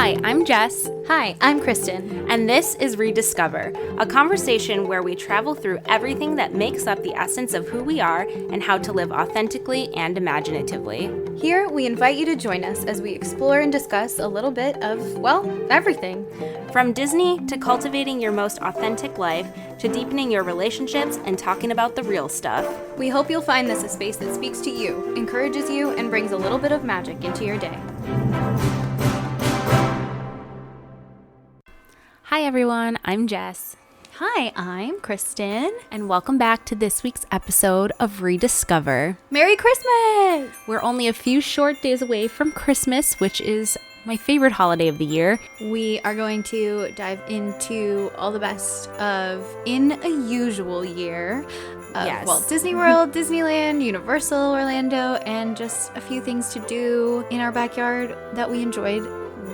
Hi, I'm Jess. Hi, I'm Kristen. And this is ReDIScover, a conversation where we travel through everything that makes up the essence of who we are and how to live authentically and imaginatively. Here, we invite you to join us as we explore and discuss a little bit of, well, everything. From Disney to cultivating your most authentic life to deepening your relationships and talking about the real stuff. We hope you'll find this a space that speaks to you, encourages you, and brings a little bit of magic into your day. Hi everyone, I'm Jess. Hi, I'm Kristen. And welcome back to this week's episode of ReDIScover. Merry Christmas! We're only a few short days away from Christmas, which is my favorite holiday of the year. We are going to dive into all the best of In a Usual Year of Walt Disney World, Disneyland, Universal Orlando, and just a few things to do in our backyard that we enjoyed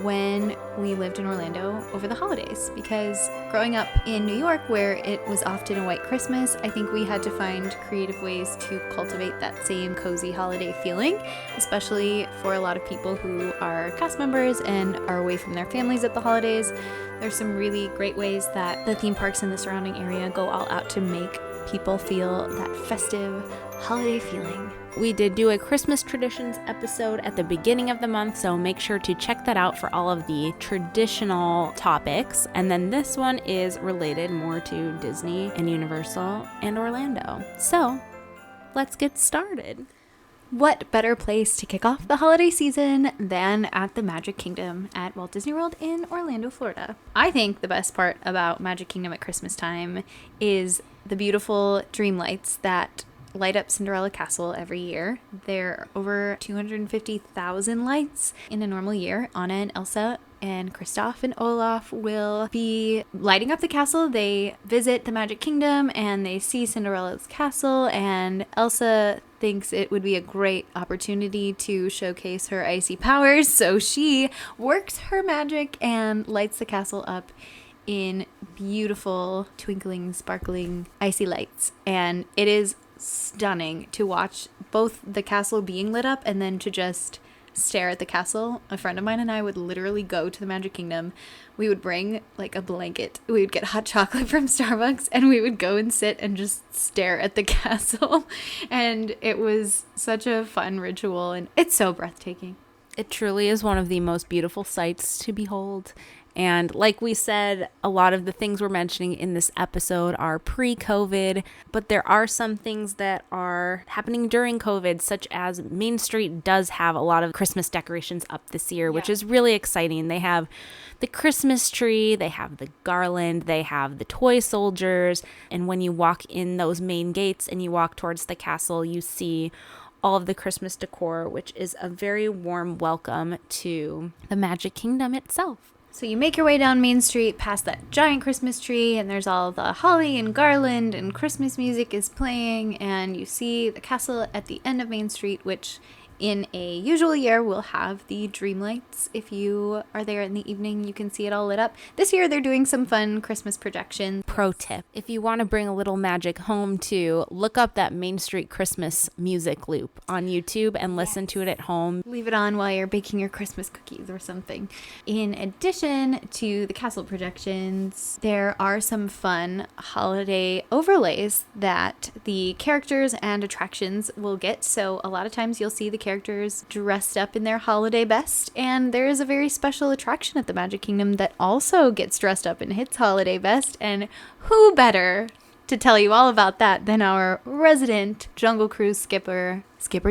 when we lived in Orlando over the holidays. Because growing up in New York, where it was often a white Christmas, I think we had to find creative ways to cultivate that same cozy holiday feeling, especially for a lot of people who are cast members and are away from their families at the holidays. There's some really great ways that the theme parks in the surrounding area go all out to make people feel that festive holiday feeling. We did do a Christmas traditions episode at the beginning of the month, so make sure to check that out for all of the traditional topics. And then this one is related more to Disney and Universal and Orlando. So let's get started. What better place to kick off the holiday season than at the Magic Kingdom at Walt Disney World in Orlando, Florida? I think the best part about Magic Kingdom at Christmas time is the beautiful dream lights that light up Cinderella Castle every year. There are over 250,000 lights in a normal year. Anna and Elsa and Kristoff and Olaf will be lighting up the castle. They visit the Magic Kingdom and they see Cinderella's castle, and Elsa thinks it would be a great opportunity to showcase her icy powers, so she works her magic and lights the castle up in beautiful, twinkling, sparkling, icy lights. And it is stunning to watch both the castle being lit up and then to just stare at the castle. A friend of mine and I would literally go to the Magic Kingdom. We would bring like a blanket. We would get hot chocolate from Starbucks and we would go and sit and just stare at the castle. And it was such a fun ritual and it's so breathtaking. It truly is one of the most beautiful sights to behold. And like we said, a lot of the things we're mentioning in this episode are pre-COVID, but there are some things that are happening during COVID, such as Main Street does have a lot of Christmas decorations up this year, which is really exciting. They have the Christmas tree, they have the garland, they have the toy soldiers, and when you walk in those main gates and you walk towards the castle, you see all of the Christmas decor, which is a very warm welcome to the Magic Kingdom itself. So you make your way down Main Street past that giant Christmas tree, and there's all the holly and garland and Christmas music is playing, and you see the castle at the end of Main Street, which in a usual year will have the dream lights. If you are there in the evening, you can see it all lit up. This year they're doing some fun Christmas projections. Pro tip, if you want to bring a little magic home too, look up that Main Street Christmas music loop on YouTube and listen to it at home. Leave it on while you're baking your Christmas cookies or something. In addition to the castle projections, there are some fun holiday overlays that the characters and attractions will get. So a lot of times you'll see the characters dressed up in their holiday best, and there is a very special attraction at the Magic Kingdom that also gets dressed up in its holiday best, and who better to tell you all about that than our resident Jungle Cruise skipper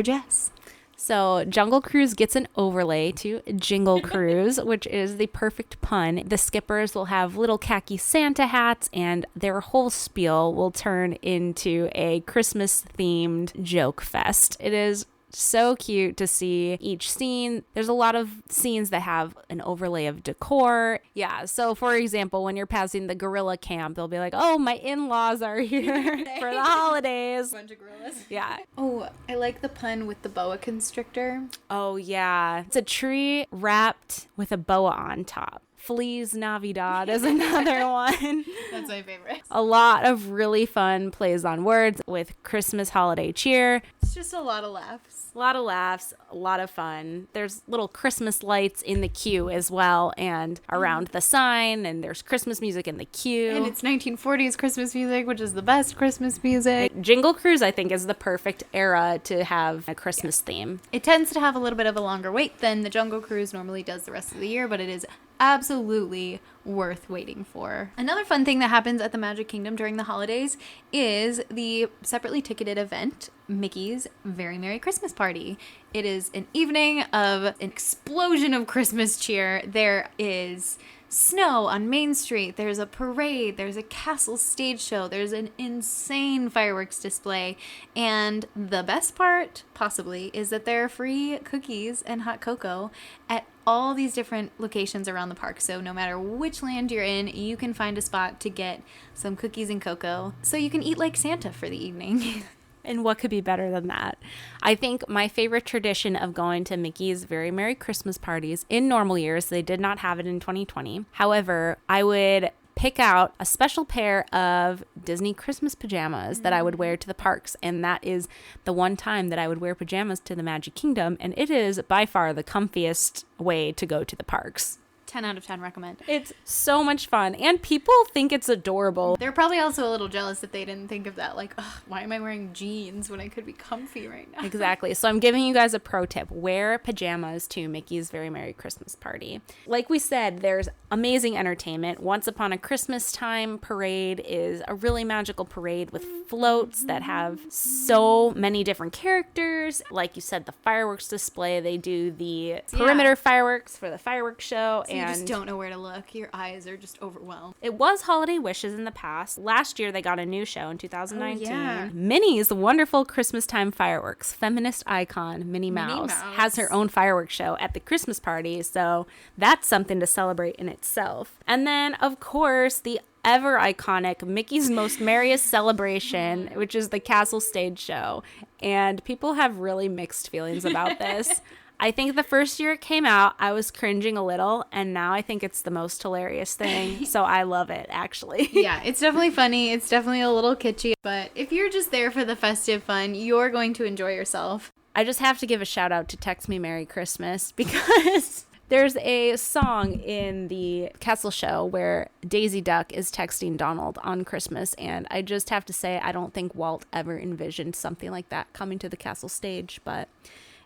Jess. So Jungle Cruise gets an overlay to Jingle Cruise, which is the perfect pun. The skippers will have little khaki Santa hats, and their whole spiel will turn into a Christmas-themed joke fest. It is so cute to see each scene. There's a lot of scenes that have an overlay of decor. Yeah, so for example, when you're passing the gorilla camp, they'll be like, oh, my in-laws are here for the holidays. Bunch of gorillas. Yeah. Oh, I like the pun with the boa constrictor. Oh, yeah. It's a tree wrapped with a boa on top. Feliz Navidad is another one. That's my favorite. A lot of really fun plays on words with Christmas holiday cheer. It's just a lot of laughs. A lot of laughs, a lot of fun. There's little Christmas lights in the queue as well, and around the sign, and there's Christmas music in the queue. And it's 1940s Christmas music, which is the best Christmas music. Jingle Cruise, I think, is the perfect era to have a Christmas theme. It tends to have a little bit of a longer wait than the Jungle Cruise normally does the rest of the year, but it is absolutely worth waiting for. Another fun thing that happens at the Magic Kingdom during the holidays is the separately ticketed event, Mickey's Very Merry Christmas Party. It is an evening of an explosion of Christmas cheer. There is snow on Main Street, there's a parade, there's a castle stage show, there's an insane fireworks display, and the best part, possibly, is that there are free cookies and hot cocoa at all these different locations around the park. So no matter which land you're in, you can find a spot to get some cookies and cocoa so you can eat like Santa for the evening. And what could be better than that? I think my favorite tradition of going to Mickey's Very Merry Christmas parties in normal years, they did not have it in 2020. However, I would pick out a special pair of Disney Christmas pajamas that I would wear to the parks. And that is the one time that I would wear pajamas to the Magic Kingdom. And it is by far the comfiest way to go to the parks. 10 out of 10 recommend. It's so much fun, and people think it's adorable. They're probably also a little jealous that they didn't think of that. Like, ugh, why am I wearing jeans when I could be comfy right now? Exactly. So I'm giving you guys a pro tip. Wear pajamas to Mickey's Very Merry Christmas Party. Like we said, there's amazing entertainment. Once Upon a Christmas Time parade is a really magical parade with floats that have so many different characters. Like you said, the fireworks display. They do the perimeter fireworks for the fireworks show. So you just don't know where to look. Your eyes are just overwhelmed. It was Holiday Wishes in the past. Last year, they got a new show in 2019. Oh, yeah. Minnie's wonderful Christmas time fireworks. Feminist icon Minnie Mouse has her own fireworks show at the Christmas party. So that's something to celebrate in itself. And then, of course, the ever iconic Mickey's Most Merriest Celebration, which is the Castle Stage Show. And people have really mixed feelings about this. I think the first year it came out, I was cringing a little, and now I think it's the most hilarious thing. So I love it, actually. Yeah, it's definitely funny. It's definitely a little kitschy, but if you're just there for the festive fun, you're going to enjoy yourself. I just have to give a shout out to Text Me Merry Christmas, because there's a song in the Castle show where Daisy Duck is texting Donald on Christmas, and I just have to say I don't think Walt ever envisioned something like that coming to the Castle stage, but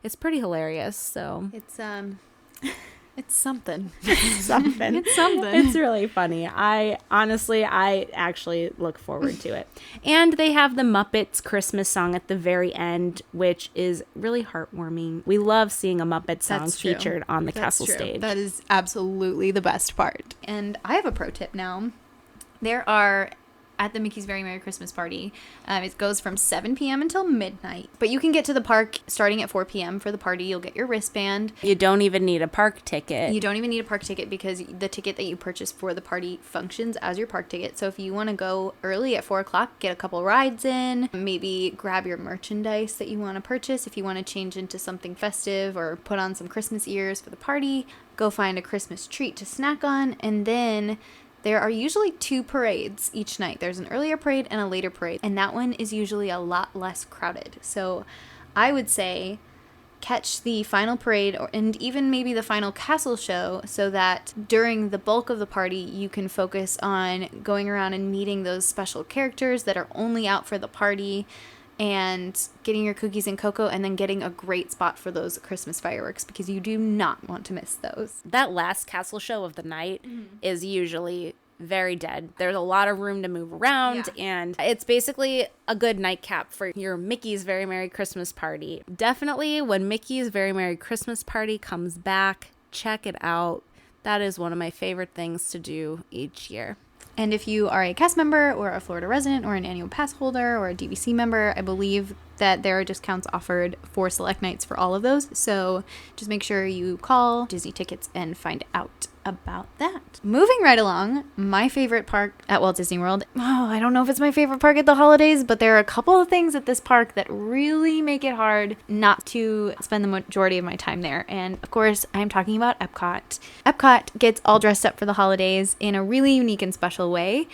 it's pretty hilarious. So It's something. it's something. It's something. It's really funny. I actually look forward to it. And they have the Muppets Christmas song at the very end, which is really heartwarming. We love seeing a Muppet song featured on the Castle stage. That is absolutely the best part. And I have a pro tip now. There are, at the Mickey's Very Merry Christmas Party, it goes from 7 p.m. until midnight. But you can get to the park starting at 4 p.m. for the party. You'll get your wristband. You don't even need a park ticket. You don't even need a park ticket because the ticket that you purchase for the party functions as your park ticket. So if you want to go early at 4 o'clock, get a couple rides in, maybe grab your merchandise that you want to purchase. If you want to change into something festive or put on some Christmas ears for the party, go find a Christmas treat to snack on, and then there are usually 2 parades each night. There's an earlier parade and a later parade, and that one is usually a lot less crowded. So I would say catch the final parade and even maybe the final castle show so that during the bulk of the party you can focus on going around and meeting those special characters that are only out for the party and getting your cookies and cocoa, and then getting a great spot for those Christmas fireworks because you do not want to miss those. That last castle show of the night is usually very dead. There's a lot of room to move around, and it's basically a good nightcap for your Mickey's Very Merry Christmas Party. Definitely when Mickey's Very Merry Christmas Party comes back, check it out. That is one of my favorite things to do each year. And if you are a cast member or a Florida resident or an annual pass holder or a DVC member, I believe that there are discounts offered for select nights for all of those. So just make sure you call Disney Tickets and find out about that. Moving right along, my favorite park at Walt Disney World. Oh, I don't know if it's my favorite park at the holidays, but there are a couple of things at this park that really make it hard not to spend the majority of my time there. And of course, I'm talking about Epcot. Epcot gets all dressed up for the holidays in a really unique and special way.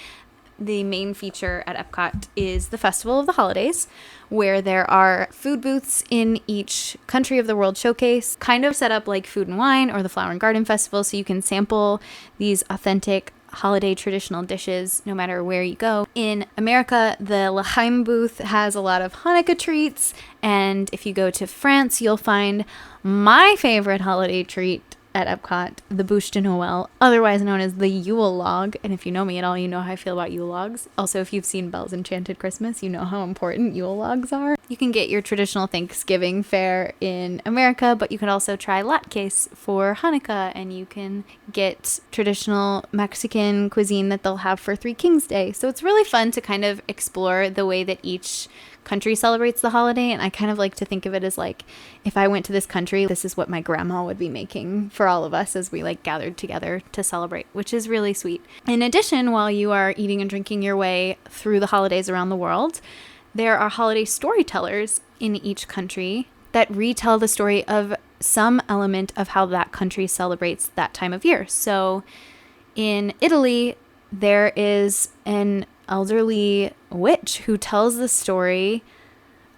The main feature at Epcot is the Festival of the Holidays, where there are food booths in each country of the World Showcase, kind of set up like Food and Wine or the Flower and Garden Festival, so you can sample these authentic holiday traditional dishes no matter where you go. In America, the L'Chaim booth has a lot of Hanukkah treats, and if you go to France, you'll find my favorite holiday treat at Epcot, the Bûche de Noël, otherwise known as the Yule log. And if you know me at all, you know how I feel about Yule logs. Also, if you've seen Belle's Enchanted Christmas, you know how important Yule logs are. You can get your traditional Thanksgiving fare in America, but you can also try latkes for Hanukkah, and you can get traditional Mexican cuisine that they'll have for Three Kings Day. So it's really fun to kind of explore the way that each country celebrates the holiday, and I kind of like to think of it as like, if I went to this country, this is what my grandma would be making for all of us as we like gathered together to celebrate, which is really sweet. In addition, while you are eating and drinking your way through the holidays around the world, there are holiday storytellers in each country that retell the story of some element of how that country celebrates that time of year. So in Italy, there is an elderly witch who tells the story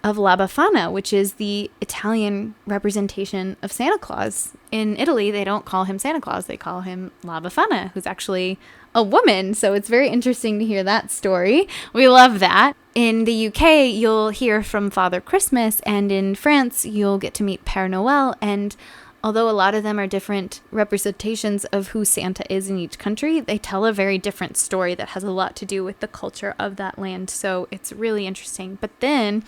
of La Befana, which is the Italian representation of Santa Claus. In Italy, they don't call him Santa Claus, they call him La Befana, who's actually a woman. So it's very interesting to hear that story. We love that. In the UK, you'll hear from Father Christmas, and in France, you'll get to meet Père Noël. And although a lot of them are different representations of who Santa is in each country, they tell a very different story that has a lot to do with the culture of that land. So it's really interesting. But then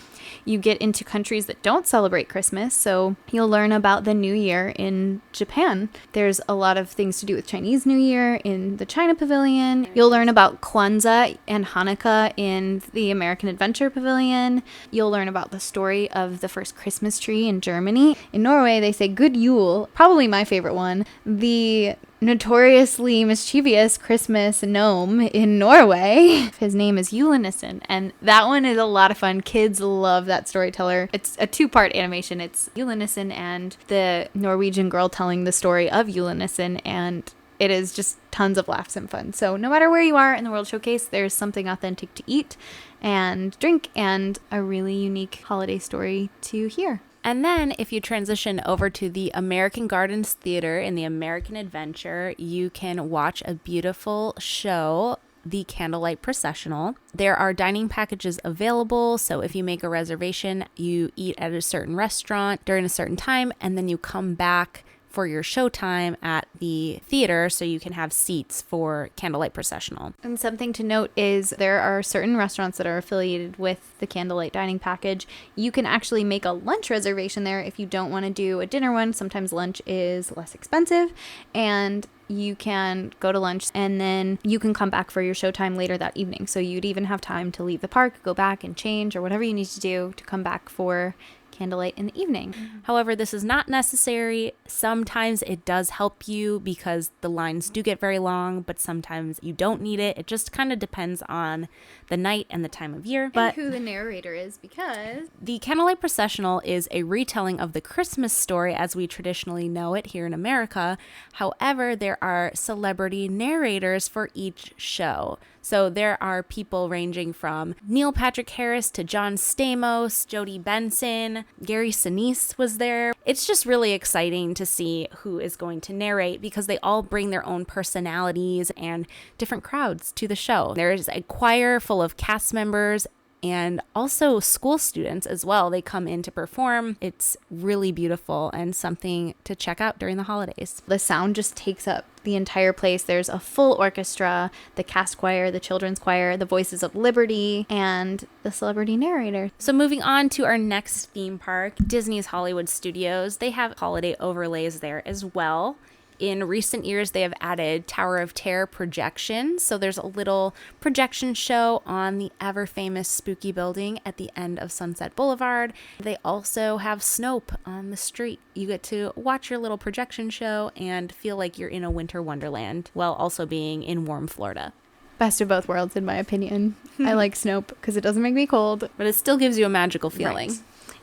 you get into countries that don't celebrate Christmas. So you'll learn about the New Year in Japan. There's a lot of things to do with Chinese New Year in the China Pavilion. You'll learn about Kwanzaa and Hanukkah in the American Adventure Pavilion. You'll learn about the story of the first Christmas tree in Germany. In Norway, they say Good Yule. Probably my favorite one, the notoriously mischievous Christmas gnome in Norway. His name is Julenissen, and that one is a lot of fun. Kids love that storyteller. It's a two-part animation. It's Julenissen and the Norwegian girl telling the story of Julenissen, and it is just tons of laughs and fun. So no matter where you are in the World Showcase, there's something authentic to eat and drink and a really unique holiday story to hear. And then if you transition over to the American Gardens Theater in the American Adventure, you can watch a beautiful show, the Candlelight Processional. There are dining packages available, so if you make a reservation, you eat at a certain restaurant during a certain time, and then you come back for your showtime at the theater so you can have seats for Candlelight Processional. And something to note is there are certain restaurants that are affiliated with the Candlelight Dining Package. You can actually make a lunch reservation there if you don't want to do a dinner one. Sometimes lunch is less expensive, and you can go to lunch and then you can come back for your showtime later that evening. So you'd even have time to leave the park, go back and change, or whatever you need to do to come back for candlelight in the evening. However, this is not necessary. Sometimes it does help you because the lines do get very long, but sometimes you don't need it. It just kind of depends on the night and the time of year. But and who the narrator is, because the Candlelight Processional is a retelling of the Christmas story as we traditionally know it here in America. However, there are celebrity narrators for each show. So there are people ranging from Neil Patrick Harris to John Stamos, Jodie Benson, Gary Sinise was there. It's just really exciting to see who is going to narrate because they all bring their own personalities and different crowds to the show. There's a choir full of cast members and also school students as well. They come in to perform. It's really beautiful and something to check out during the holidays. The sound just takes up the entire place. There's a full orchestra, the cast choir, the children's choir, the Voices of Liberty, and the celebrity narrator. So moving on to our next theme park, Disney's Hollywood Studios. They have holiday overlays there as well. in recent years, they have added Tower of Terror projections. So there's a little projection show on the ever famous spooky building at the end of Sunset Boulevard. They also have Snope on the street. You get to watch your little projection show and feel like you're in a winter wonderland while also being in warm Florida. Best of both worlds, in my opinion. I like Snope because it doesn't make me cold. But it still gives you a magical feeling. Right.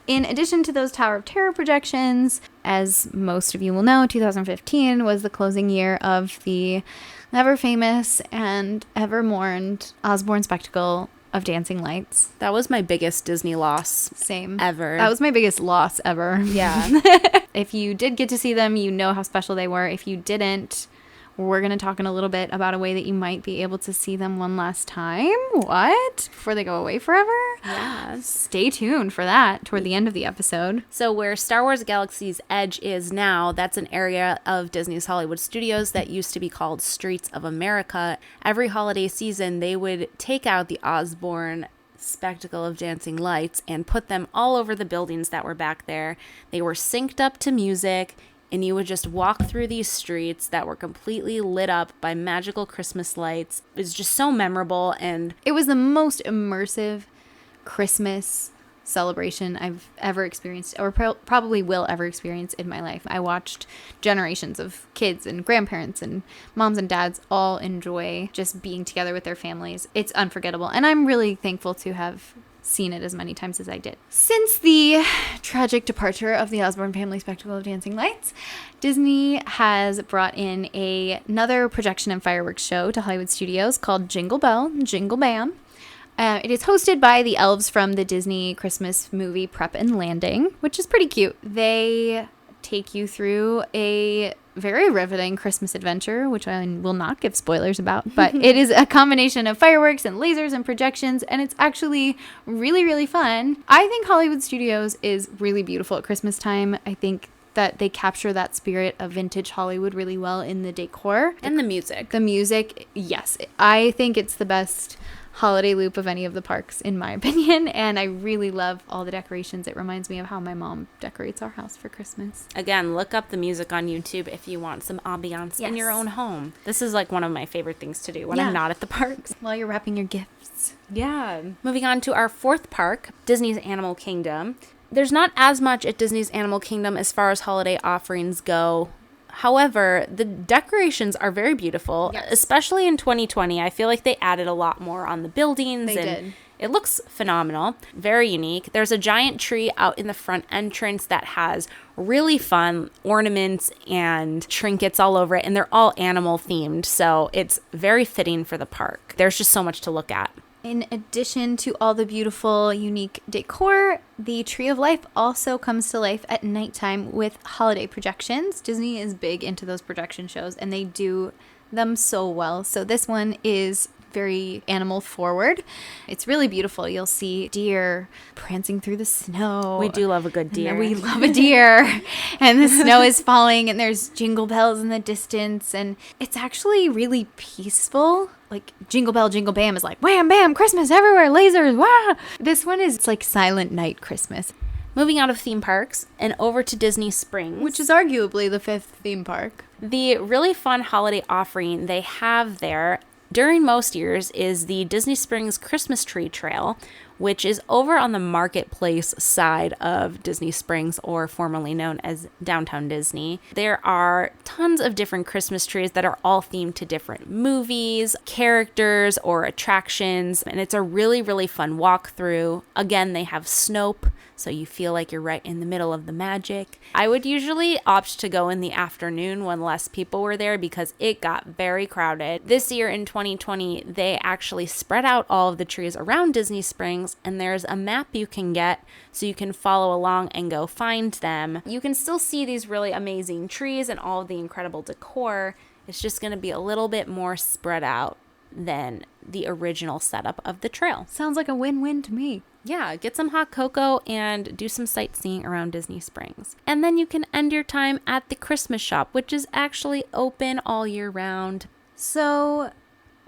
In addition to those Tower of Terror projections, as most of you will know, 2015 was the closing year of the ever famous and ever mourned Osborne spectacle of dancing lights. That was my biggest Disney loss. Same. Ever. That was my biggest loss ever. Yeah. If you did get to see them, you know how special they were. If you didn't, we're going to talk in a little bit about a way that you might be able to see them one last time. What? Before they go away forever? Yeah. Stay tuned for that toward the end of the episode. So where Star Wars Galaxy's Edge is now, that's an area of Disney's Hollywood Studios that used to be called Streets of America. Every holiday season, they would take out the Osborne spectacle of dancing lights and put them all over the buildings that were back there. They were synced up to music, and you would just walk through these streets that were completely lit up by magical Christmas lights. It was just so memorable, and it was the most immersive Christmas celebration I've ever experienced, or probably will ever experience in my life. I watched generations of kids and grandparents and moms and dads all enjoy just being together with their families. It's unforgettable, and I'm really thankful to have seen it as many times as I did. Since the tragic departure of the Osborne family spectacle of dancing lights, Disney has brought in another projection and fireworks show to Hollywood Studios called Jingle Bell, Jingle Bam. It is hosted by the elves from the Disney Christmas movie Prep and Landing, which is pretty cute. They take you through a very riveting Christmas adventure, which I will not give spoilers about, but it is a combination of fireworks and lasers and projections, and it's actually really, really fun. I think Hollywood Studios is really beautiful at Christmas time. I think that they capture that spirit of vintage Hollywood really well in the decor. And the music. The music, yes. I think it's the best holiday loop of any of the parks, in my opinion, and I really love all the decorations. It reminds me of how my mom decorates our house for Christmas. Again, look up the music on YouTube if you want some ambiance in your own home. This is like one of my favorite things to do when I'm not at the parks. While you're wrapping your gifts. Yeah. Moving on to our fourth park, Disney's Animal Kingdom. There's not as much at Disney's Animal Kingdom as far as holiday offerings go. However, the decorations are very beautiful, especially in 2020. I feel like they added a lot more on the buildings. They did. It looks phenomenal, very unique. There's a giant tree out in the front entrance that has really fun ornaments and trinkets all over it, and they're all animal themed, so it's very fitting for the park. There's just so much to look at. In addition to all the beautiful, unique decor, the Tree of Life also comes to life at nighttime with holiday projections. Disney is big into those projection shows, and they do them so well. So this one is very animal forward. It's really beautiful. You'll see deer prancing through the snow. We do love a good deer. We love a deer. And the snow is falling, and there's jingle bells in the distance, and it's actually really peaceful. Like Jingle Bell, Jingle Bam is like wham, bam, Christmas everywhere, lasers, wow. This one is like Silent Night Christmas. Moving out of theme parks and over to Disney Springs, which is arguably the fifth theme park. The really fun holiday offering they have there during most years is the Disney Springs Christmas Tree Trail, which is over on the Marketplace side of Disney Springs, or formerly known as Downtown Disney. There are tons of different Christmas trees that are all themed to different movies, characters, or attractions, and it's a really, really fun walkthrough. Again, they have Snope, so you feel like you're right in the middle of the magic. I would usually opt to go in the afternoon when less people were there because it got very crowded. This year in 2020, they actually spread out all of the trees around Disney Springs, and there's a map you can get so you can follow along and go find them. You can still see these really amazing trees and all of the incredible decor. It's just going to be a little bit more spread out than the original setup of the trail. Sounds like a win-win to me. Yeah, get some hot cocoa and do some sightseeing around Disney Springs. And then you can end your time at the Christmas shop, which is actually open all year round. So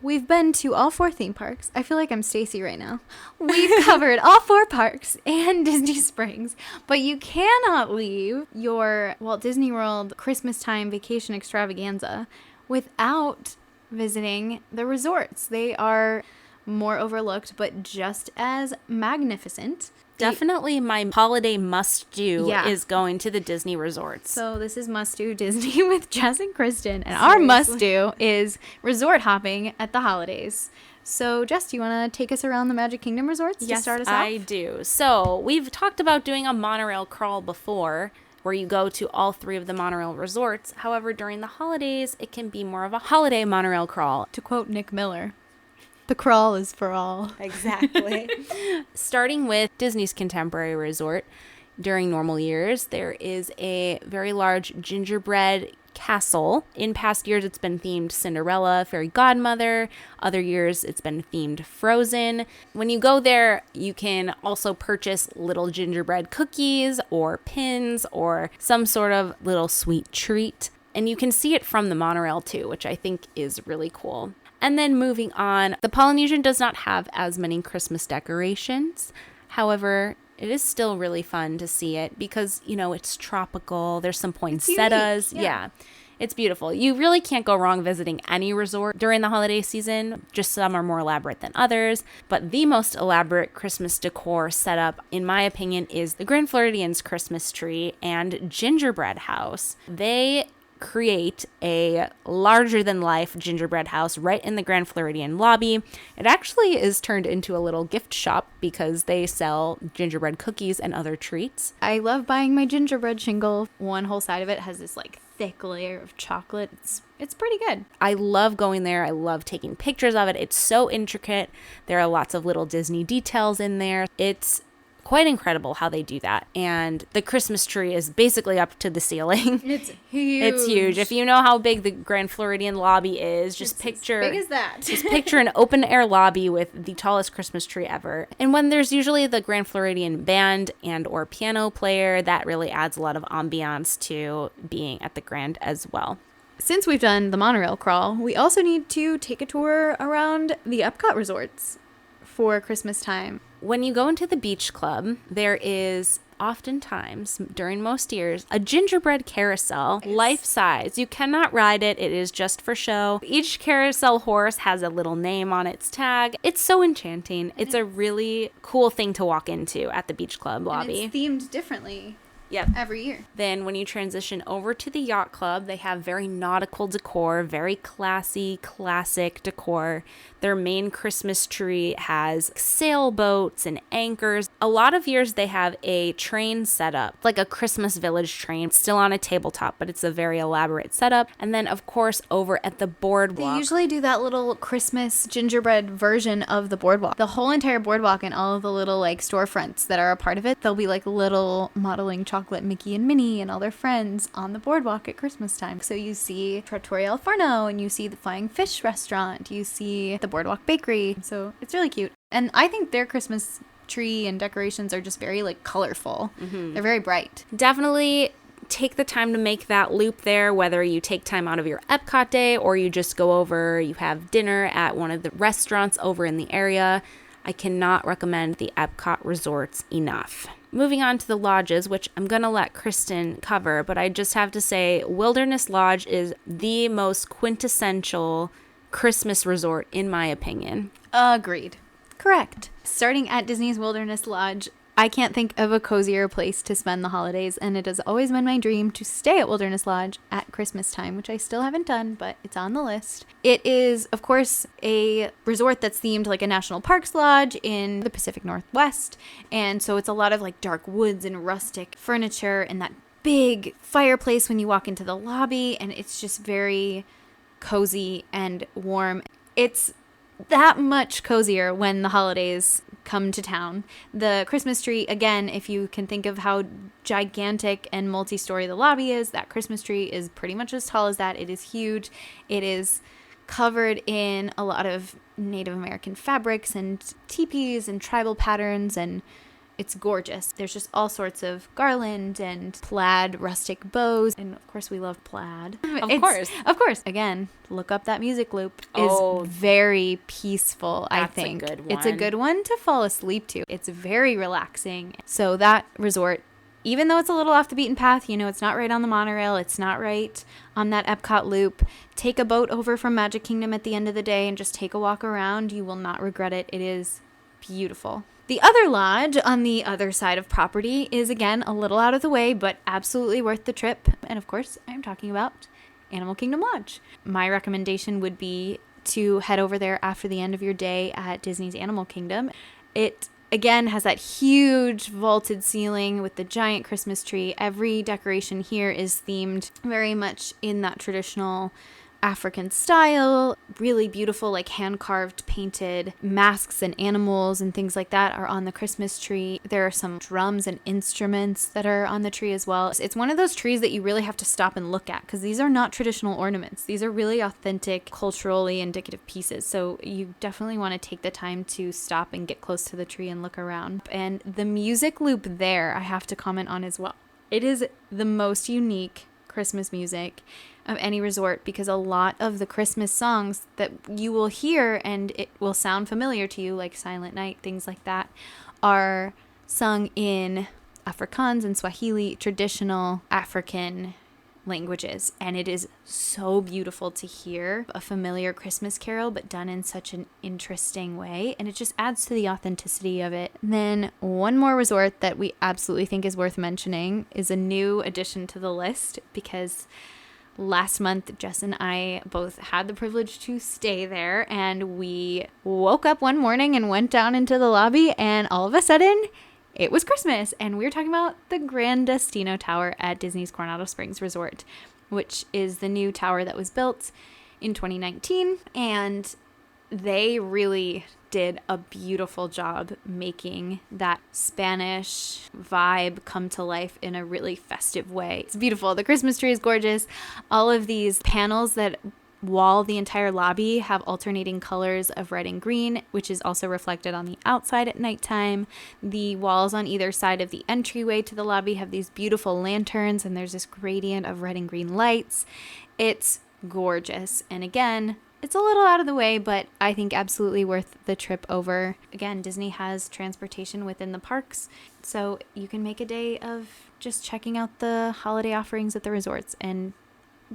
we've been to all 4 theme parks. I feel like I'm Stacy right now. We've covered all 4 parks and Disney Springs, but you cannot leave your Walt Disney World Christmas time vacation extravaganza without visiting the resorts. They are more overlooked, but just as magnificent. Definitely my holiday must-do is going to the Disney resorts. So this is must-do Disney with Jess and Kristen, and our must-do is resort hopping at the holidays. So, Jess, do you want to take us around the Magic Kingdom resorts to start us off? Yes, I do. So, we've talked about doing a monorail crawl before, where you go to all 3 of the monorail resorts. However, during the holidays, it can be more of a holiday monorail crawl. To quote Nick Miller, the crawl is for all. Exactly. Starting with Disney's Contemporary Resort, during normal years, there is a very large gingerbread castle. In past years, it's been themed Cinderella, Fairy Godmother. Other years, it's been themed Frozen. When you go there, you can also purchase little gingerbread cookies or pins or some sort of little sweet treat. And you can see it from the monorail too, which I think is really cool. And then moving on, the Polynesian does not have as many Christmas decorations. However, it is still really fun to see it because, you know, it's tropical. There's some poinsettias. Yeah. It's beautiful. You really can't go wrong visiting any resort during the holiday season. Just some are more elaborate than others. But the most elaborate Christmas decor setup, in my opinion, is the Grand Floridian's Christmas tree and gingerbread house. They create a larger-than-life gingerbread house right in the Grand Floridian lobby. It actually is turned into a little gift shop because they sell gingerbread cookies and other treats. I love buying my gingerbread shingle. One whole side of it has this like thick layer of chocolate. It's pretty good. I love going there. I love taking pictures of it. It's so intricate. There are lots of little Disney details in there. It's quite incredible how they do that. And the Christmas tree is basically up to the ceiling. It's huge. It's huge. If you know how big the Grand Floridian lobby is, just picture as big as that. Just picture an open air lobby with the tallest Christmas tree ever. And when there's usually the Grand Floridian band and or piano player, that really adds a lot of ambiance to being at the Grand as well. Since we've done the monorail crawl, we also need to take a tour around the Epcot resorts for Christmas time. When you go into the beach club, there is oftentimes, during most years, a gingerbread carousel, life size. You cannot ride it. It is just for show. Each carousel horse has a little name on its tag. It's so enchanting. It's a really cool thing to walk into at the beach club lobby. And it's themed differently. Yep. Every year. Then when you transition over to the yacht club, they have very nautical decor, very classy, classic decor. Their main Christmas tree has sailboats and anchors. A lot of years they have a train set up, like a Christmas village train, still on a tabletop, but it's a very elaborate setup. And then, of course, over at the boardwalk. They usually do that little Christmas gingerbread version of the boardwalk. The whole entire boardwalk and all of the little like storefronts that are a part of it, they'll be like little modeling chocolate Mickey and Minnie and all their friends on the boardwalk at Christmas time. So you see Trattoria El Forno and you see the Flying Fish restaurant, you see the Boardwalk Bakery. So it's really cute. And I think their Christmas tree and decorations are just very like colorful. Mm-hmm. They're very bright. Definitely take the time to make that loop there, whether you take time out of your Epcot day or you just go over, you have dinner at one of the restaurants over in the area. I cannot recommend the Epcot resorts enough. Moving on to the lodges, which I'm going to let Kristen cover, but I just have to say Wilderness Lodge is the most quintessential Christmas resort, in my opinion. Agreed. Correct. Starting at Disney's Wilderness Lodge, I can't think of a cozier place to spend the holidays, and it has always been my dream to stay at Wilderness Lodge at Christmas time, which I still haven't done, but it's on the list. It is, of course, a resort that's themed like a national parks lodge in the Pacific Northwest, and so it's a lot of like dark woods and rustic furniture and that big fireplace when you walk into the lobby, and it's just very cozy and warm. It's that much cozier when the holidays come to town. The Christmas tree, again, if you can think of how gigantic and multi-story the lobby is, that Christmas tree is pretty much as tall as that. It is huge. It is covered in a lot of Native American fabrics and teepees and tribal patterns, and It's gorgeous. There's just all sorts of garland and plaid rustic bows. And of course, we love plaid. Of course. Again, look up that music loop. Is very peaceful, I think. That's a good one. It's a good one to fall asleep to. It's very relaxing. So that resort, even though it's a little off the beaten path, it's not right on the monorail, it's not right on that Epcot loop, take a boat over from Magic Kingdom at the end of the day and just take a walk around. You will not regret it. It is beautiful. The other lodge on the other side of property is, again, a little out of the way, but absolutely worth the trip. And of course, I'm talking about Animal Kingdom Lodge. My recommendation would be to head over there after the end of your day at Disney's Animal Kingdom. It again has that huge vaulted ceiling with the giant Christmas tree. Every decoration here is themed very much in that traditional African style. Really beautiful, like hand-carved, painted masks and animals and things like that are on the Christmas tree. There are some drums and instruments that are on the tree as well. It's one of those trees that you really have to stop and look at because these are not traditional ornaments. These are really authentic, culturally indicative pieces. So you definitely want to take the time to stop and get close to the tree and look around. And the music loop there, I have to comment on as well. It is the most unique Christmas music of any resort because a lot of the Christmas songs that you will hear and it will sound familiar to you, like Silent Night, things like that, are sung in Afrikaans and Swahili, traditional African languages. And it is so beautiful to hear a familiar Christmas carol, but done in such an interesting way. And it just adds to the authenticity of it. And then one more resort that we absolutely think is worth mentioning is a new addition to the list because last month, Jess and I both had the privilege to stay there, and we woke up one morning and went down into the lobby, and all of a sudden, it was Christmas. And we were talking about the Grand Destino Tower at Disney's Coronado Springs Resort, which is the new tower that was built in 2019, and they really did a beautiful job making that Spanish vibe come to life in a really festive way. It's beautiful. The Christmas tree is gorgeous. All of these panels that wall the entire lobby have alternating colors of red and green, which is also reflected on the outside at nighttime. The walls on either side of the entryway to the lobby have these beautiful lanterns, and there's this gradient of red and green lights. It's gorgeous. And again, it's a little out of the way, but I think absolutely worth the trip over. Again, Disney has transportation within the parks, so you can make a day of just checking out the holiday offerings at the resorts, and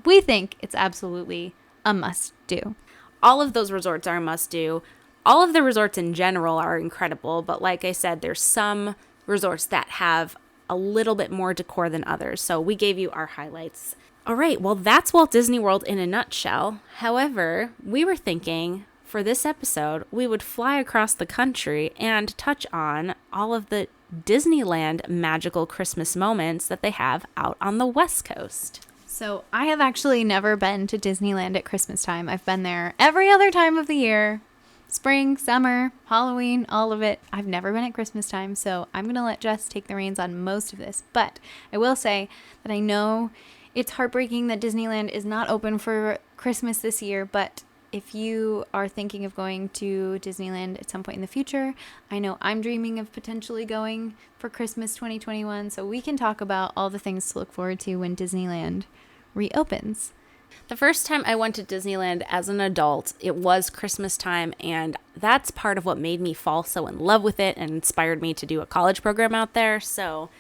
we think it's absolutely a must-do. All of those resorts are a must-do. All of the resorts in general are incredible, but like I said, there's some resorts that have a little bit more decor than others, so we gave you our highlights. All right, well, that's Walt Disney World in a nutshell. However, we were thinking for this episode, we would fly across the country and touch on all of the Disneyland magical Christmas moments that they have out on the West Coast. So I have actually never been to Disneyland at Christmas time. I've been there every other time of the year. Spring, summer, Halloween, all of it. I've never been at Christmas time, so I'm going to let Jess take the reins on most of this. But I will say that I know it's heartbreaking that Disneyland is not open for Christmas this year, but if you are thinking of going to Disneyland at some point in the future, I know I'm dreaming of potentially going for Christmas 2021, so we can talk about all the things to look forward to when Disneyland reopens. The first time I went to Disneyland as an adult, it was Christmas time, and that's part of what made me fall so in love with it and inspired me to do a college program out there, so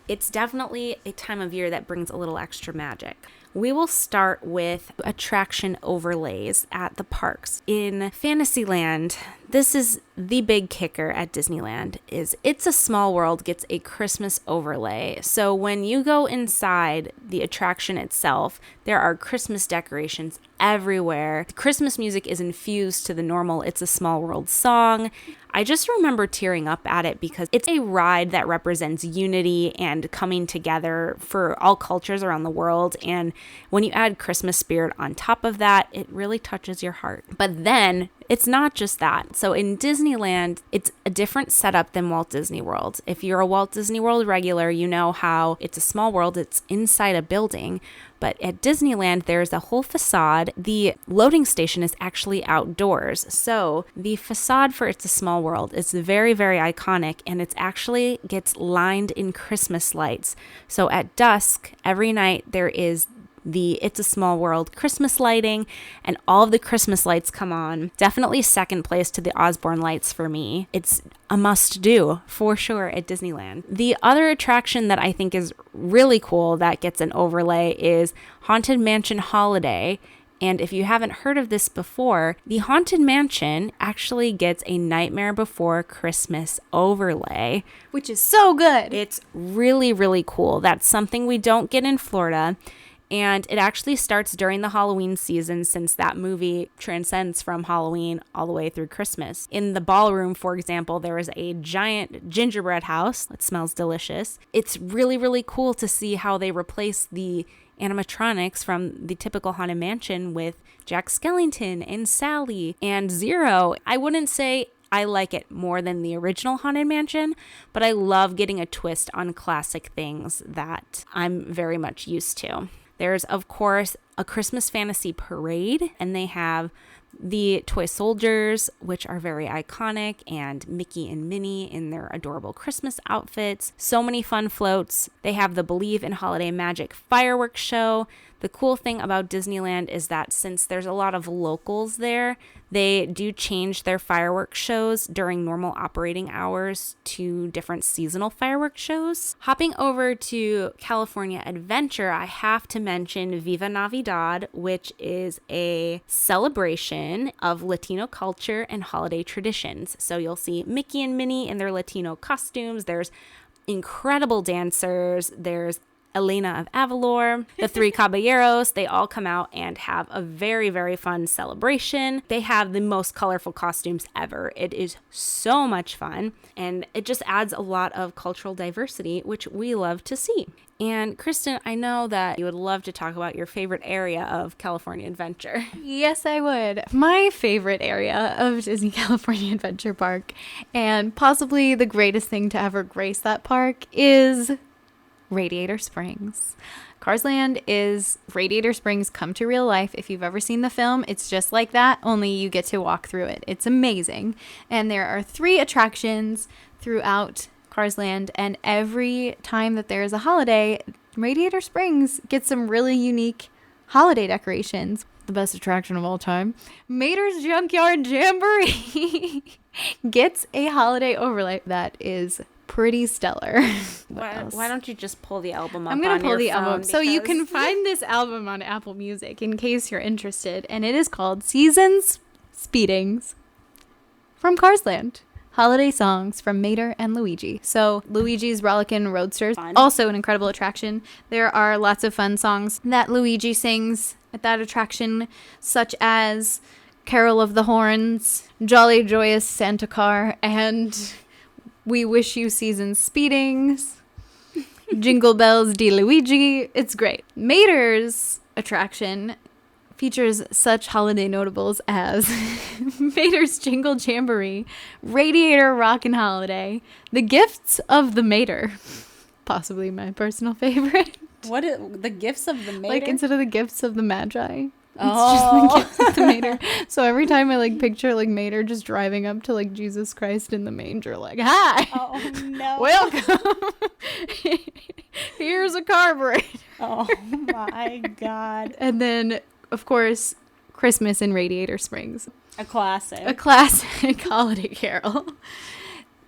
it's definitely a time of year that brings a little extra magic. We will start with attraction overlays at the parks. In Fantasyland, this is the big kicker at Disneyland, is It's a Small World gets a Christmas overlay. So when you go inside the attraction itself, there are Christmas decorations everywhere. The Christmas music is infused to the normal It's a Small World song. I just remember tearing up at it because it's a ride that represents unity and coming together for all cultures around the world. And when you add Christmas spirit on top of that, it really touches your heart. But then it's not just that. So in Disneyland, it's a different setup than Walt Disney World. If you're a Walt Disney World regular, you know how it's a small world, it's inside a building. But at Disneyland, there's a whole facade. The loading station is actually outdoors. So the facade for It's a Small World is very, very iconic, and it actually gets lined in Christmas lights. So at dusk, every night, there is the It's a Small World Christmas lighting, and all of the Christmas lights come on. Definitely second place to the Osborne lights for me. It's a must do for sure at Disneyland. The other attraction that I think is really cool that gets an overlay is Haunted Mansion Holiday. And if you haven't heard of this before, the Haunted Mansion actually gets a Nightmare Before Christmas overlay, which is so good. It's really, really cool. That's something we don't get in Florida. And it actually starts during the Halloween season, since that movie transcends from Halloween all the way through Christmas. In the ballroom, for example, there is a giant gingerbread house that smells delicious. It's really, really cool to see how they replace the animatronics from the typical Haunted Mansion with Jack Skellington and Sally and Zero. I wouldn't say I like it more than the original Haunted Mansion, but I love getting a twist on classic things that I'm very much used to. There's, of course, a Christmas Fantasy Parade, and they have the toy soldiers, which are very iconic, and Mickey and Minnie in their adorable Christmas outfits. So many fun floats. They have the Believe in Holiday Magic fireworks show. The cool thing about Disneyland is that since there's a lot of locals there, they do change their fireworks shows during normal operating hours to different seasonal fireworks shows. Hopping over to California Adventure, I have to mention Viva Navidad, which is a celebration of Latino culture and holiday traditions. So you'll see Mickey and Minnie in their Latino costumes. There's incredible dancers. There's Elena of Avalor, the Three Caballeros. They all come out and have a very, very fun celebration. They have the most colorful costumes ever. It is so much fun, and it just adds a lot of cultural diversity, which we love to see. And Kristen, I know that you would love to talk about your favorite area of California Adventure. Yes, I would. My favorite area of Disney California Adventure Park, and possibly the greatest thing to ever grace that park, is Radiator Springs. Cars Land is Radiator Springs come to real life. If you've ever seen the film, it's just like that, only you get to walk through it. It's amazing. And there are 3 attractions throughout Cars Land, and every time that there is a holiday, Radiator Springs gets some really unique holiday decorations. The best attraction of all time, Mater's Junkyard Jamboree gets a holiday overlay that is pretty stellar. Why don't you just pull the album up? I'm going to pull the album. So you because can find this album on Apple Music in case you're interested. And it is called Seasons Speedings from Cars Land. Holiday songs from Mater and Luigi. So Luigi's Rollickin' Roadsters, also an incredible attraction. There are lots of fun songs that Luigi sings at that attraction, such as Carol of the Horns, Jolly Joyous Santa Car, and We Wish You Seasons Speedings, Jingle Bells de Luigi. It's great. Mater's attraction features such holiday notables as Mater's Jingle Jamboree, Radiator Rockin' Holiday, The Gifts of the Mater, possibly my personal favorite. What is the Gifts of the Mater? Like instead of the Gifts of the Magi. It's just the Gifts of the Mater. So every time I like picture like Mater just driving up to like Jesus Christ in the manger, like, hi, oh no, welcome. Here's a carburetor. Oh my God. And then, of course, Christmas in Radiator Springs. A classic. A classic holiday carol.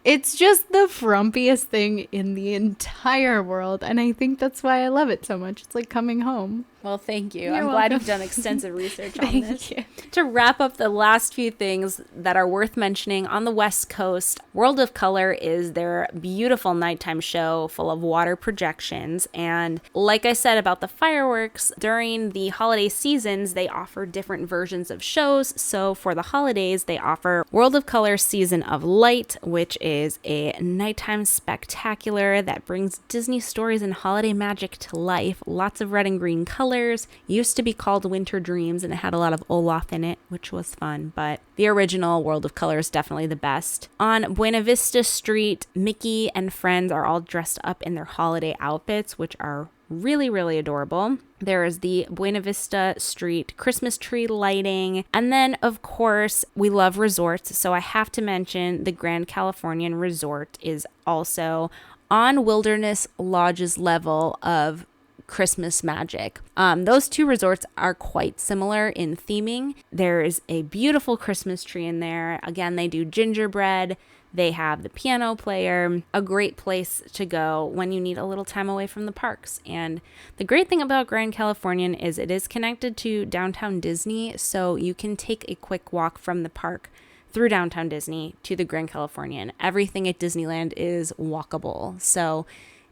It's just the frumpiest thing in the entire world, and I think that's why I love it so much. It's like coming home. Well, thank you. You're I'm welcome. glad you've done extensive research on this. Thank you. To wrap up the last few things that are worth mentioning, on the West Coast, World of Color is their beautiful nighttime show full of water projections. And like I said about the fireworks, during the holiday seasons, they offer different versions of shows. So for the holidays, they offer World of Color Season of Light, which is a nighttime spectacular that brings Disney stories and holiday magic to life. Lots of red and green colors. Colors. Used to be called Winter Dreams, and it had a lot of Olaf in it, which was fun. But the original World of Color is definitely the best. On Buena Vista Street, Mickey and friends are all dressed up in their holiday outfits, which are really, really adorable. There is the Buena Vista Street Christmas tree lighting. And then, of course, we love resorts. So I have to mention the Grand Californian Resort is also on Wilderness Lodge's level of Christmas magic. Those two resorts are quite similar in theming. There is a beautiful Christmas tree in there. Again, they do gingerbread. They have the piano player, a great place to go when you need a little time away from the parks. And the great thing about Grand Californian is it is connected to downtown Disney, so you can take a quick walk from the park through downtown Disney to the Grand Californian. Everything at Disneyland is walkable. So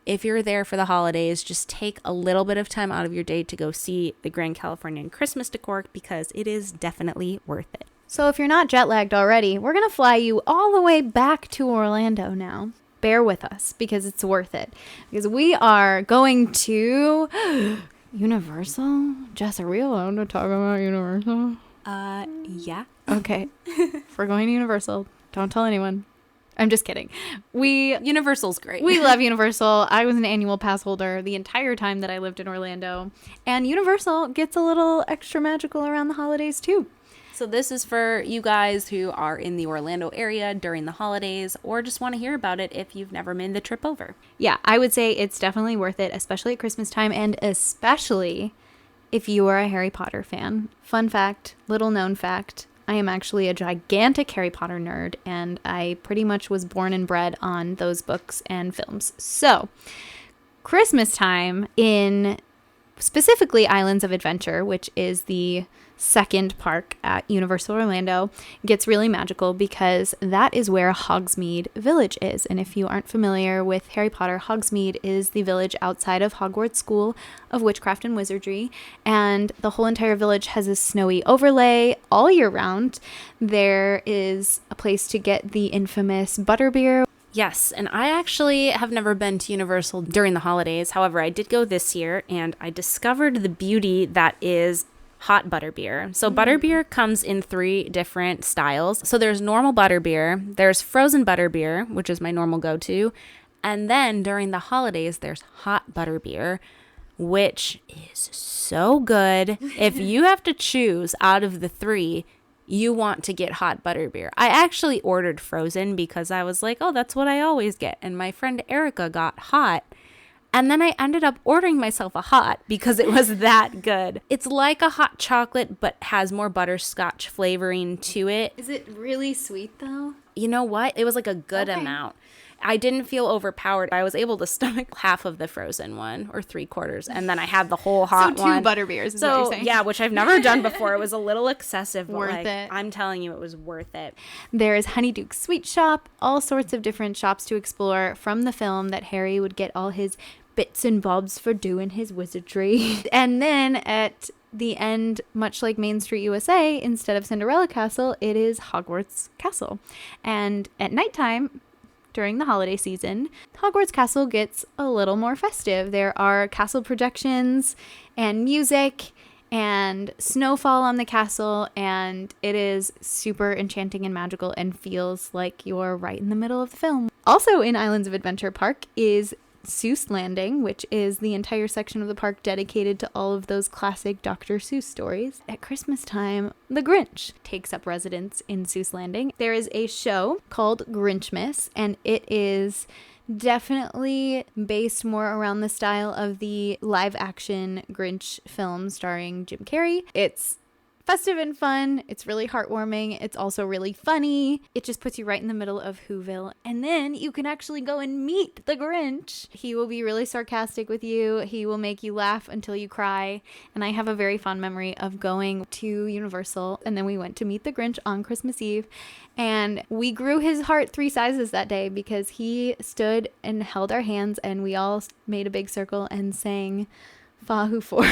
if you're there for the holidays, just take a little bit of time out of your day to go see the Grand Californian Christmas decor because it is definitely worth it. So if you're not jet lagged already, we're going to fly you all the way back to Orlando now. Bear with us because it's worth it. Because we are going to Universal. Jess, are we allowed to talk about Universal? Yeah. Okay. If we're going to Universal, don't tell anyone. I'm just kidding. Universal's great. We love Universal. I was an annual pass holder the entire time that I lived in Orlando. And Universal gets a little extra magical around the holidays too. So this is for you guys who are in the Orlando area during the holidays or just want to hear about it if you've never made the trip over. Yeah, I would say it's definitely worth it, especially at Christmas time and especially if you are a Harry Potter fan. Fun fact, little known fact, I am actually a gigantic Harry Potter nerd and I pretty much was born and bred on those books and films. So, Christmas time in specifically Islands of Adventure, which is the second park at Universal Orlando, gets really magical because that is where Hogsmeade Village is. And if you aren't familiar with Harry Potter, Hogsmeade is the village outside of Hogwarts School of Witchcraft and Wizardry. And the whole entire village has a snowy overlay all year round. There is a place to get the infamous butterbeer. Yes, and I actually have never been to Universal during the holidays. However, I did go this year and I discovered the beauty that is hot butterbeer. So butterbeer comes in 3 different styles. So there's normal butterbeer, there's frozen butterbeer, which is my normal go-to, and then during the holidays there's hot butterbeer, which is so good. If you have to choose out of the 3, you want to get hot butterbeer. I actually ordered frozen because I was like, oh, that's what I always get. And my friend Erica got hot. And then I ended up ordering myself a hot because it was that good. It's like a hot chocolate, but has more butterscotch flavoring to it. Is it really sweet though? You know what? It was like a good amount. I didn't feel overpowered. I was able to stomach half of the frozen one or 3/4. And then I had the whole hot one. So 2 butterbeers is what you're saying. Yeah, which I've never done before. It was a little excessive. But Worth it. I'm telling you, it was worth it. There is Honeyduke Sweet Shop, all sorts of different shops to explore from the film that Harry would get all his bits and bobs for doing his wizardry. And then at the end, much like Main Street USA, instead of Cinderella Castle, it is Hogwarts Castle. And at nighttime, during the holiday season, Hogwarts Castle gets a little more festive. There are castle projections and music and snowfall on the castle, and it is super enchanting and magical and feels like you're right in the middle of the film. Also in Islands of Adventure Park is Seuss Landing, which is the entire section of the park dedicated to all of those classic Dr. Seuss stories. At Christmas time, the Grinch takes up residence in Seuss Landing. There is a show called Grinchmas, and it is definitely based more around the style of the live action Grinch film starring Jim Carrey. It's festive and fun. It's really heartwarming. It's also really funny. It just puts you right in the middle of Whoville. And then you can actually go and meet the Grinch. He will be really sarcastic with you. He will make you laugh until you cry. And I have a very fond memory of going to Universal, and then we went to meet the Grinch on Christmas Eve. And we grew his heart 3 sizes that day because he stood and held our hands, and we all made a big circle and sang Fahu 4.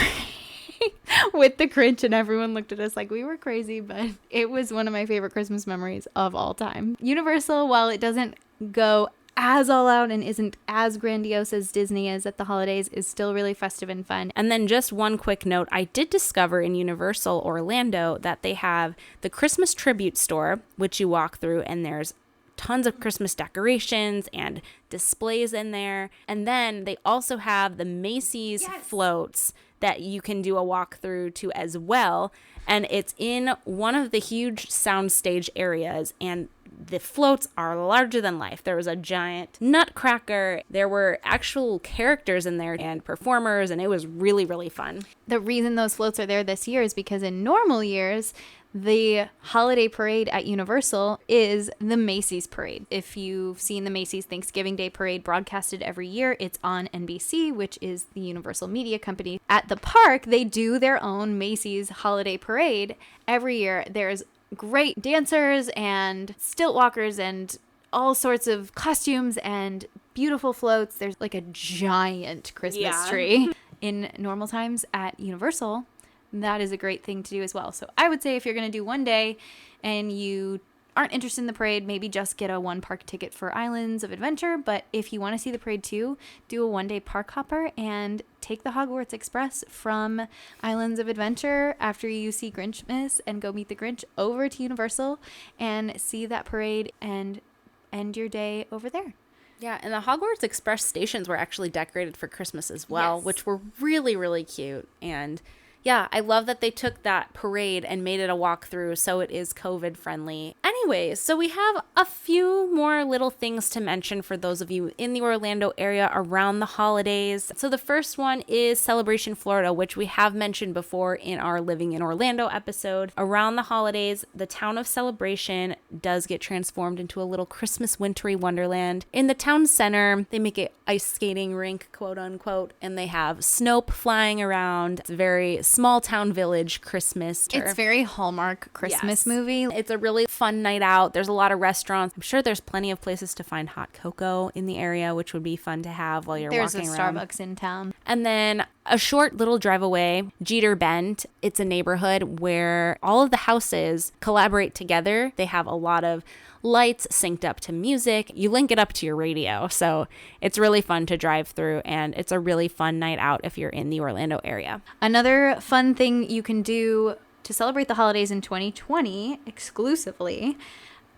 With the Grinch, and everyone looked at us like we were crazy, but it was one of my favorite Christmas memories of all time. Universal, while it doesn't go as all out and isn't as grandiose as Disney is at the holidays is still really festive and fun. And then just one quick note, I did discover in Universal Orlando that they have the Christmas Tribute Store, which you walk through, and there's tons of Christmas decorations and displays in there. And then they also have the Macy's floats that you can do a walkthrough to as well. And it's in one of the huge soundstage areas, and the floats are larger than life. There was a giant nutcracker. There were actual characters in there and performers, and it was really, really fun. The reason those floats are there this year is because in normal years, the holiday parade at Universal is the Macy's parade. If you've seen the Macy's Thanksgiving Day parade broadcasted every year, it's on NBC, which is the Universal Media Company. At the park, they do their own Macy's holiday parade every year. There's great dancers and stilt walkers and all sorts of costumes and beautiful floats. There's like a giant Christmas tree. In normal times at Universal, that is a great thing to do as well. So I would say if you're going to do one day and you aren't interested in the parade, maybe just get a one park ticket for Islands of Adventure. But if you want to see the parade too, do a one-day park hopper and take the Hogwarts Express from Islands of Adventure after you see Grinchmas and go meet the Grinch over to Universal and see that parade and end your day over there. Yeah, and the Hogwarts Express stations were actually decorated for Christmas as well, which were really, really cute. And yeah, I love that they took that parade and made it a walkthrough so it is COVID friendly. Anyways, so we have a few more little things to mention for those of you in the Orlando area around the holidays. So the first one is Celebration Florida, which we have mentioned before in our Living in Orlando episode. Around the holidays, the town of Celebration does get transformed into a little Christmas wintry wonderland. In the town center, they make an ice skating rink, quote unquote, and they have Snope flying around. It's very small town village Christmas. It's very Hallmark Christmas movie. It's a really fun night out. There's a lot of restaurants. I'm sure there's plenty of places to find hot cocoa in the area, which would be fun to have while you're walking around. There's a Starbucks in town. And then a short little drive away, Jeter Bend. It's a neighborhood where all of the houses collaborate together. They have a lot of lights synced up to music. You link it up to your radio. So it's really fun to drive through, and it's a really fun night out if you're in the Orlando area. Another fun thing you can do to celebrate the holidays in 2020 exclusively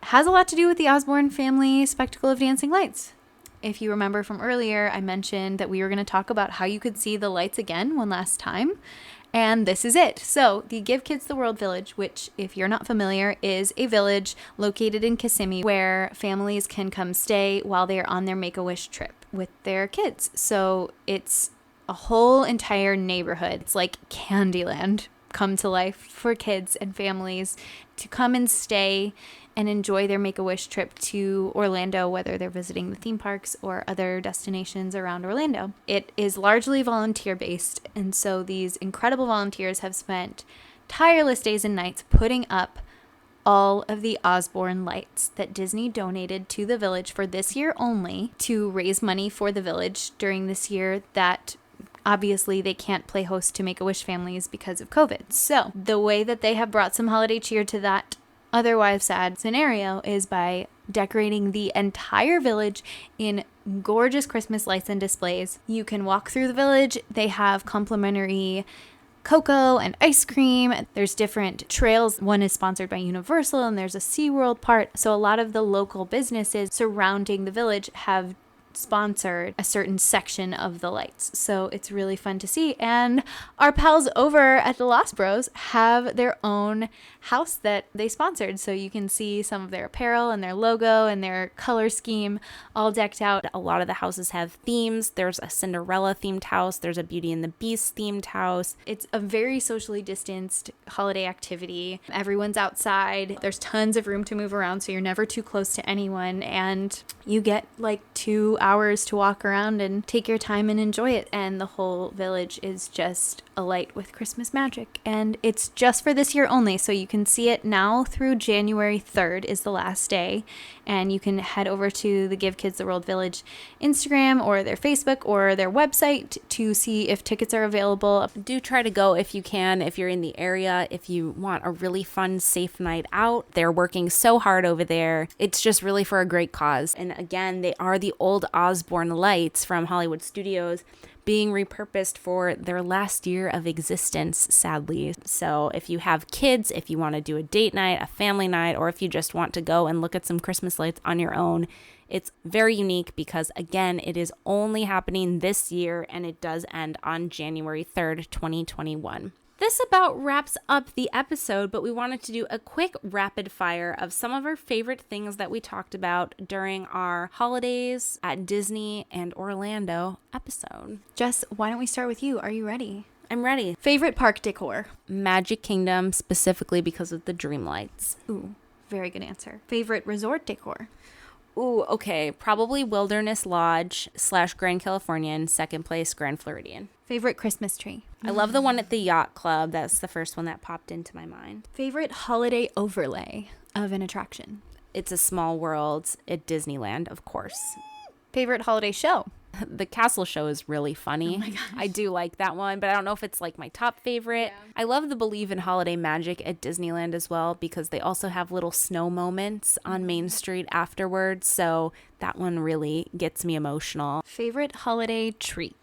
has a lot to do with the Osborne family spectacle of dancing lights. If you remember from earlier, I mentioned that we were going to talk about how you could see the lights again one last time. And this is it. So the Give Kids the World Village, which if you're not familiar, is a village located in Kissimmee where families can come stay while they are on their Make-A-Wish trip with their kids. So it's a whole entire neighborhood. It's like Candyland come to life for kids and families to come and stay and enjoy their Make-A-Wish trip to Orlando, whether they're visiting the theme parks or other destinations around Orlando. It is largely volunteer-based, and so these incredible volunteers have spent tireless days and nights putting up all of the Osborne lights that Disney donated to the village for this year only to raise money for the village during this year that obviously they can't play host to Make-A-Wish families because of COVID. So the way that they have brought some holiday cheer to that otherwise sad scenario is by decorating the entire village in gorgeous Christmas lights and displays. You can walk through the village. They have complimentary cocoa and ice cream. There's different trails. One is sponsored by Universal and there's a SeaWorld part. So a lot of the local businesses surrounding the village have sponsored a certain section of the lights. So it's really fun to see. And our pals over at the Lost Bros have their own house that they sponsored. So you can see some of their apparel and their logo and their color scheme all decked out. A lot of the houses have themes. There's a Cinderella themed house. There's a Beauty and the Beast themed house. It's a very socially distanced holiday activity. Everyone's outside. There's tons of room to move around, so you're never too close to anyone. And you get like 2 hours to walk around and take your time and enjoy it. And the whole village is just alight with Christmas magic. And it's just for this year only. So you can see it now through January 3rd is the last day. And you can head over to the Give Kids the World Village Instagram or their Facebook or their website to see if tickets are available. Do try to go if you can, if you're in the area, if you want a really fun, safe night out. They're working so hard over there. It's just really for a great cause. And again, they are the old Osborne lights from Hollywood Studios being repurposed for their last year of existence, sadly. So if you have kids, if you want to do a date night, a family night, or if you just want to go and look at some Christmas lights on your own, it's very unique because, again, it is only happening this year and it does end on January 3rd, 2021. This about wraps up the episode, but we wanted to do a quick rapid fire of some of our favorite things that we talked about during our holidays at Disney and Orlando episode. Jess, why don't we start with you? Are you ready? I'm ready. Favorite park decor? Magic Kingdom, specifically because of the dream lights. Ooh, very good answer. Favorite resort decor? Ooh, okay. Probably Wilderness Lodge / Grand Californian, second place Grand Floridian. Favorite Christmas tree? I love the one at the Yacht Club. That's the first one that popped into my mind. Favorite holiday overlay of an attraction? It's a Small World at Disneyland, of course. Favorite holiday show? The castle show is really funny. Oh my gosh. I do like that one, but I don't know if it's like my top favorite. Yeah. I love the Believe in Holiday Magic at Disneyland as well because they also have little snow moments on Main Street afterwards. So that one really gets me emotional. Favorite holiday treat?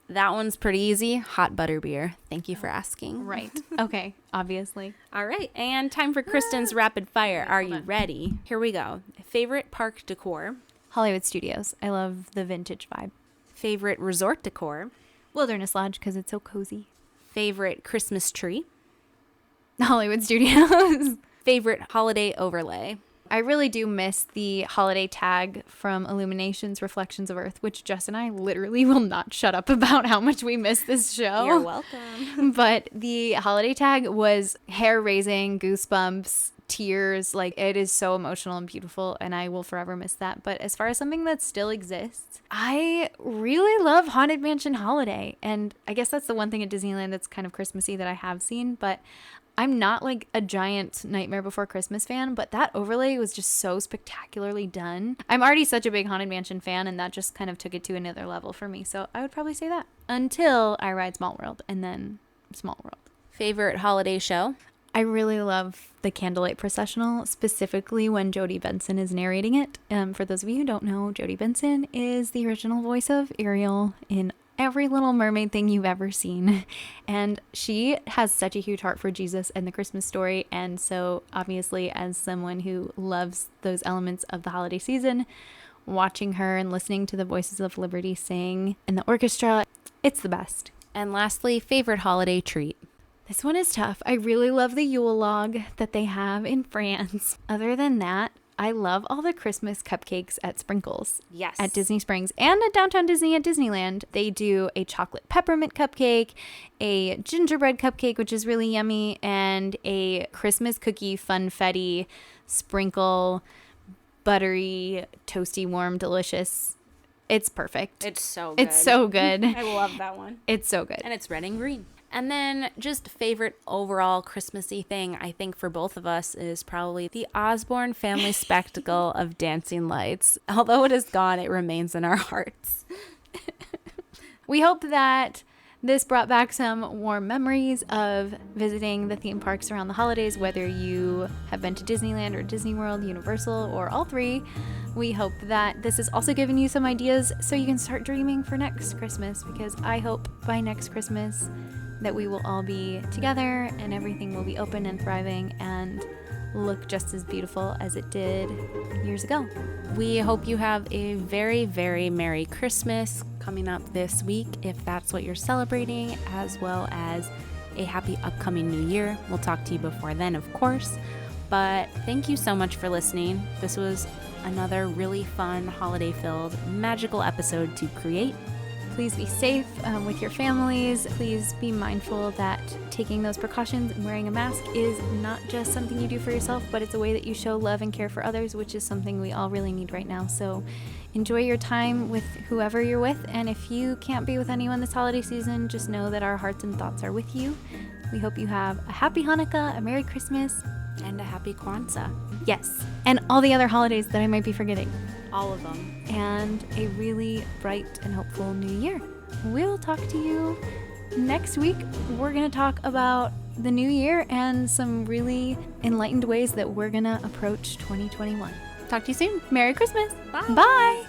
That one's pretty easy. Hot butterbeer. Thank you for asking. Right. Okay. Obviously. All right. And time for Kristen's rapid fire. Are you ready? Here we go. Favorite park decor? Hollywood Studios. I love the vintage vibe. Favorite resort decor? Wilderness Lodge because it's so cozy. Favorite Christmas tree? Hollywood Studios. Favorite holiday overlay? I really do miss the holiday tag from Illuminations Reflections of Earth, which Jess and I literally will not shut up about how much we miss this show. You're welcome. But the holiday tag was hair-raising, goosebumps, tears. Like, it is so emotional and beautiful, and I will forever miss that. But as far as something that still exists, I really love Haunted Mansion Holiday. And I guess that's the one thing at Disneyland that's kind of Christmassy that I have seen. But I'm not like a giant Nightmare Before Christmas fan, but that overlay was just so spectacularly done. I'm already such a big Haunted Mansion fan, and that just kind of took it to another level for me. So I would probably say that until I ride Small World, and then Small World. Favorite holiday show? I really love the Candlelight Processional, specifically when Jodie Benson is narrating it. For those of you who don't know, Jodie Benson is the original voice of Ariel in every Little Mermaid thing you've ever seen. And she has such a huge heart for Jesus and the Christmas story. And so obviously, as someone who loves those elements of the holiday season, watching her and listening to the Voices of Liberty sing in the orchestra, it's the best. And lastly, favorite holiday treat? This one is tough. I really love the Yule log that they have in France. Other than that, I love all the Christmas cupcakes at Sprinkles. Yes. At Disney Springs and at Downtown Disney at Disneyland. They do a chocolate peppermint cupcake, a gingerbread cupcake, which is really yummy, and a Christmas cookie funfetti sprinkle, buttery, toasty, warm, delicious. It's perfect. It's so good. It's so good. I love that one. It's so good. And it's red and green. And then just favorite overall Christmassy thing, I think for both of us, is probably the Osborne family spectacle of dancing lights. Although it is gone, it remains in our hearts. We hope that this brought back some warm memories of visiting the theme parks around the holidays, whether you have been to Disneyland or Disney World, Universal, or all three. We hope that this has also given you some ideas so you can start dreaming for next Christmas, because I hope by next Christmas that we will all be together and everything will be open and thriving and look just as beautiful as it did years ago. We hope you have a very, very Merry Christmas coming up this week, if that's what you're celebrating, as well as a happy upcoming new year. We'll talk to you before then, of course. But thank you so much for listening. This was another really fun, holiday-filled, magical episode to create. Please be safe with your families. Please be mindful that taking those precautions and wearing a mask is not just something you do for yourself, but it's a way that you show love and care for others, which is something we all really need right now. So enjoy your time with whoever you're with. And if you can't be with anyone this holiday season, just know that our hearts and thoughts are with you. We hope you have a happy Hanukkah, a Merry Christmas, and a happy Kwanzaa. Yes, and all the other holidays that I might be forgetting. All of them. And a really bright and hopeful new year. We'll talk to you next week. We're going to talk about the new year and some really enlightened ways that we're going to approach 2021. Talk to you soon. Merry Christmas. Bye. Bye.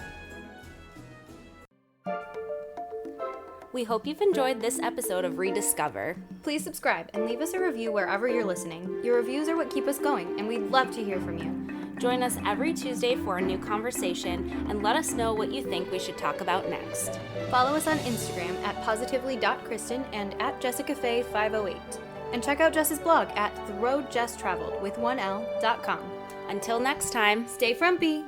We hope you've enjoyed this episode of ReDIScover. Please subscribe and leave us a review wherever you're listening. Your reviews are what keep us going, and we'd love to hear from you. Join us every Tuesday for a new conversation and let us know what you think we should talk about next. Follow us on Instagram at positively.kristen and at jessicafay508. And check out Jess's blog at theroadjesstraveled with 1l.com. Until next time, stay frumpy.